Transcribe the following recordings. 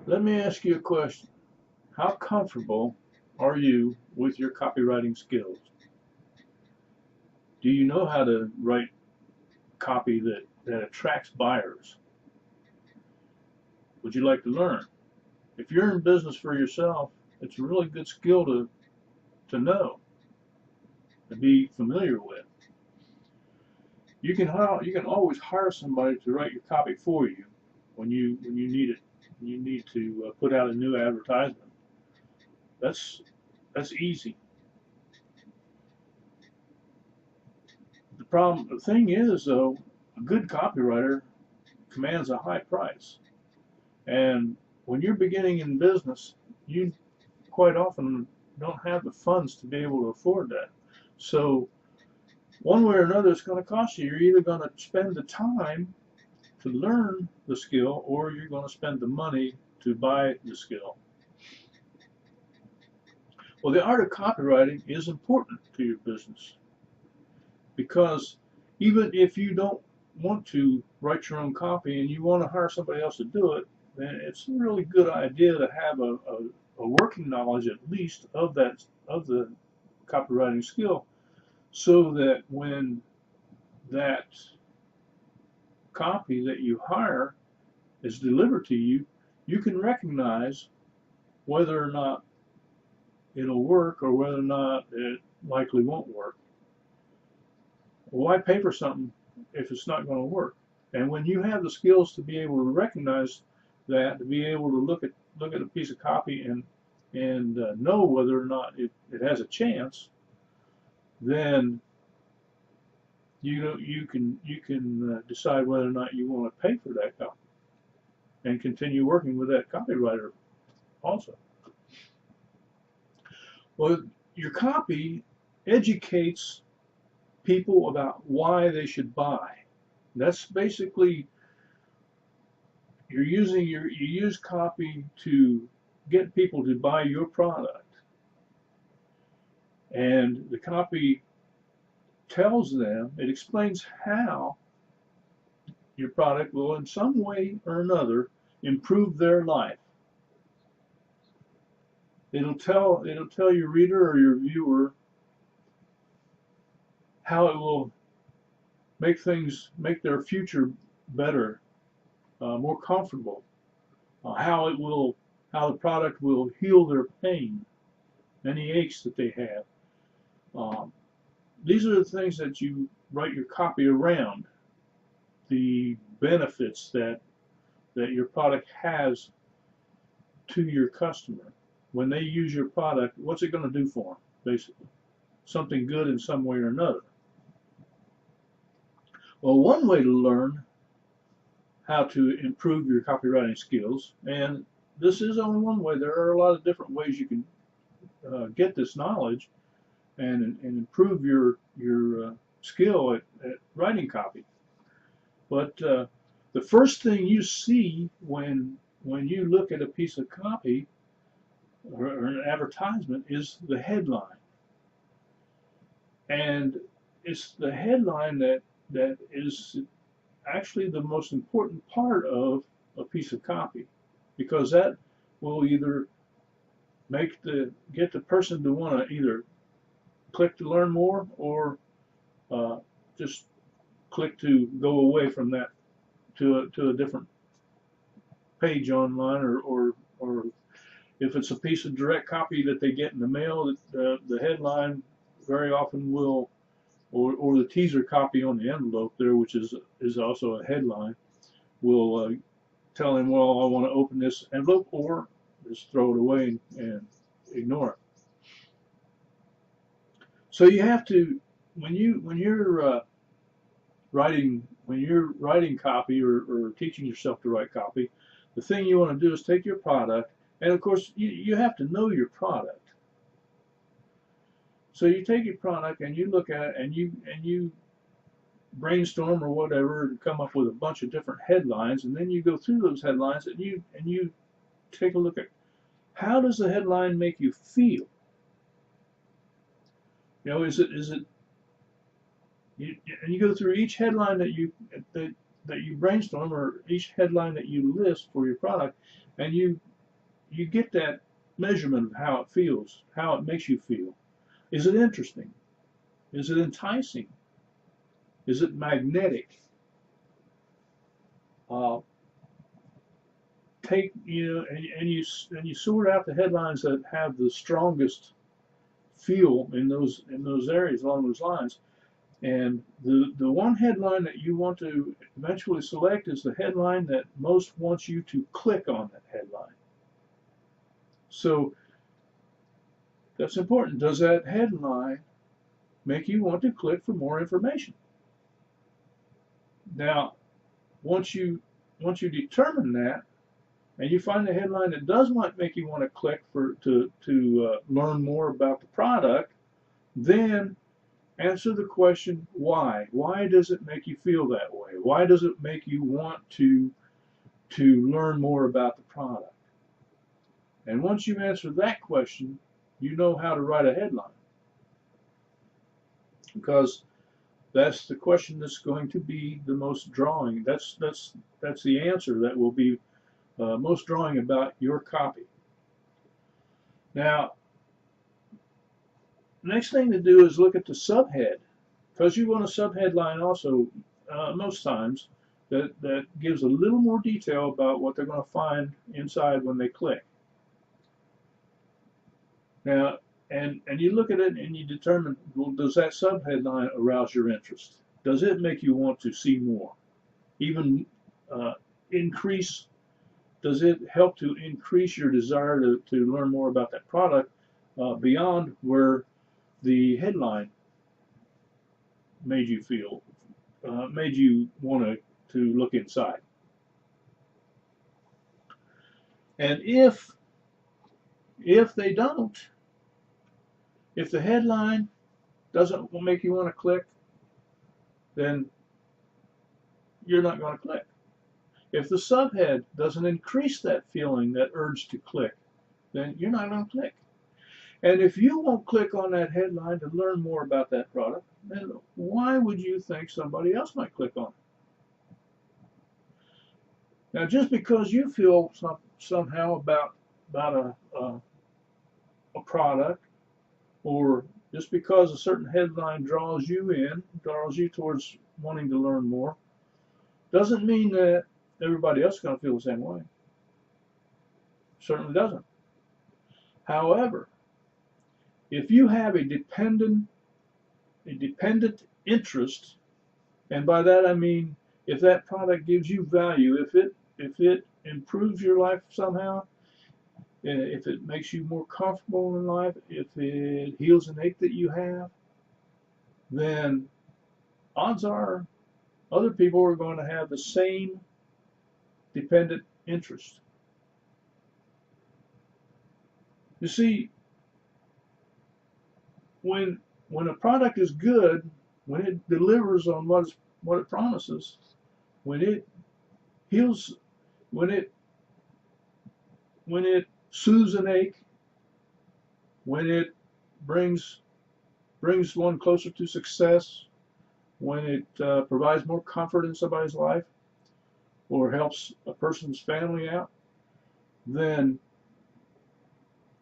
Let me ask you a question. How comfortable are you with your copywriting skills? Do you know how to write copy that attracts buyers? Would you like to learn? If you're in business for yourself, it's a really good skill to know, to be familiar with. You can always hire somebody to write your copy for you when you need it. You need to put out a new advertisement. That's that's easy. The thing is though, a good copywriter commands a high price. And when you're beginning in business, you quite often don't have the funds to be able to afford that. So one way or another, it's going to cost you. You're either going to spend the time to learn the skill, or you're going to spend the money to buy the skill. Well, the art of copywriting is important to your business because even if you don't want to write your own copy and you want to hire somebody else to do it, then it's a really good idea to have a working knowledge at least of the copywriting skill, so that when that copy that you hire is delivered to you, you can recognize whether or not it'll work or whether or not it likely won't work. Why pay for something if it's not going to work? And when you have the skills to be able to recognize that, to be able to look at a piece of copy and know whether or not it has a chance, then you can decide whether or not you want to pay for that copy and continue working with that copywriter also. Well, your copy educates people about why they should buy. That's basically you use copy to get people to buy your product, and the copy tells them, it explains how your product will in some way or another improve their life. It'll tell your reader or your viewer how it will make their future better, more comfortable. How the product will heal their pain, any aches that they have. Um, these are the things that you write your copy around. The benefits that your product has to your customer. When they use your product, what's it going to do for them, basically? Something good in some way or another. Well, one way to learn how to improve your copywriting skills, and this is only one way, there are a lot of different ways you can get this knowledge and improve your skill at writing copy. But the first thing you see when you look at a piece of copy or an advertisement is the headline. And it's the headline that is actually the most important part of a piece of copy, because that will either get the person to want to either click to learn more or just click to go away from that to a different page online, or if it's a piece of direct copy that they get in the mail, the headline very often will, or the teaser copy on the envelope there, which is also a headline, will tell them, well, I want to open this envelope, or just throw it away and ignore it. So you have to, when you're writing copy or teaching yourself to write copy, the thing you want to do is take your product, and of course you have to know your product. So you take your product and you look at it and you brainstorm or whatever and come up with a bunch of different headlines, and then you go through those headlines and you take a look at how does the headline make you feel. You know, is it and you go through each headline that you brainstorm, or each headline that you list for your product, and you get that measurement of how it feels, how it makes you feel. Is it interesting? Is it enticing? Is it magnetic? Uh, Take and you sort out the headlines that have the strongest feel in those areas along those lines. And the one headline that you want to eventually select is the headline that most wants you to click on that headline. So that's important. Does that headline make you want to click for more information? Now, once you determine that, and you find the headline that does make you want to click to learn more about the product, then answer the question, why? Why does it make you feel that way? Why does it make you want to learn more about the product? And once you answer that question, you know how to write a headline, because that's the question that's going to be the most drawing. That's the answer that will be most drawing about your copy. Now, next thing to do is look at the subhead, because you want a subheadline also most times that gives a little more detail about what they're going to find inside when they click. Now, and you look at it and you determine, well, does that subheadline arouse your interest? Does it make you want to see more? Even increase? Does it help to increase your desire to learn more about that product beyond where the headline made you feel, made you want to look inside? And if they don't, if the headline doesn't make you want to click, then you're not going to click. If the subhead doesn't increase that feeling, that urge to click, then you're not going to click. And if you won't click on that headline to learn more about that product, then why would you think somebody else might click on it? Now, just because you feel somehow about a product, or just because a certain headline draws you towards wanting to learn more, doesn't mean that everybody else is going to feel the same way. Certainly doesn't. However, if you have a dependent interest, and by that I mean if that product gives you value, if it improves your life somehow, if it makes you more comfortable in life, if it heals an ache that you have, then odds are other people are going to have the same dependent interest. You see, when a product is good, when it delivers on what it promises, when it heals, when it soothes an ache, when it brings one closer to success, when it provides more comfort in somebody's life, or helps a person's family out, then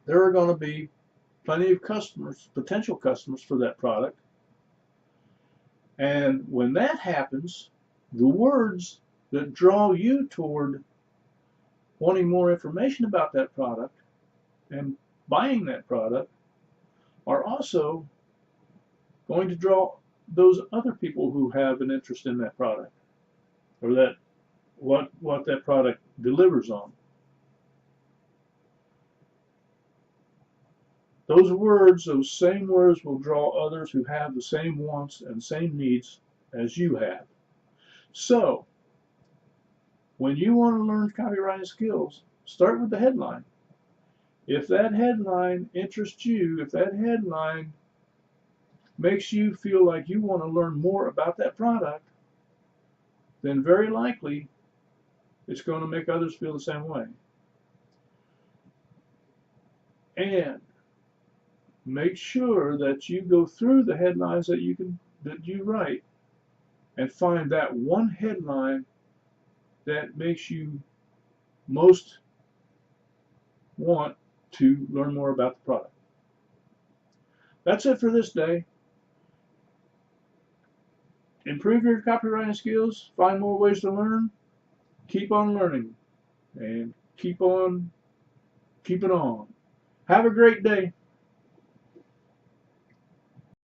there are going to be plenty of customers, potential customers for that product. And when that happens, the words that draw you toward wanting more information about that product and buying that product are also going to draw those other people who have an interest in that product, or that what that product delivers on. Those words, those same words, will draw others who have the same wants and same needs as you have. So, when you want to learn copywriting skills, start with the headline. If that headline interests you, if that headline makes you feel like you want to learn more about that product, then very likely it's going to make others feel the same way. And make sure that you go through the headlines that you write and find that one headline that makes you most want to learn more about the product. That's it for this day. Improve your copywriting skills, find more ways to learn, keep on learning, and keep on keeping on. Have a great day.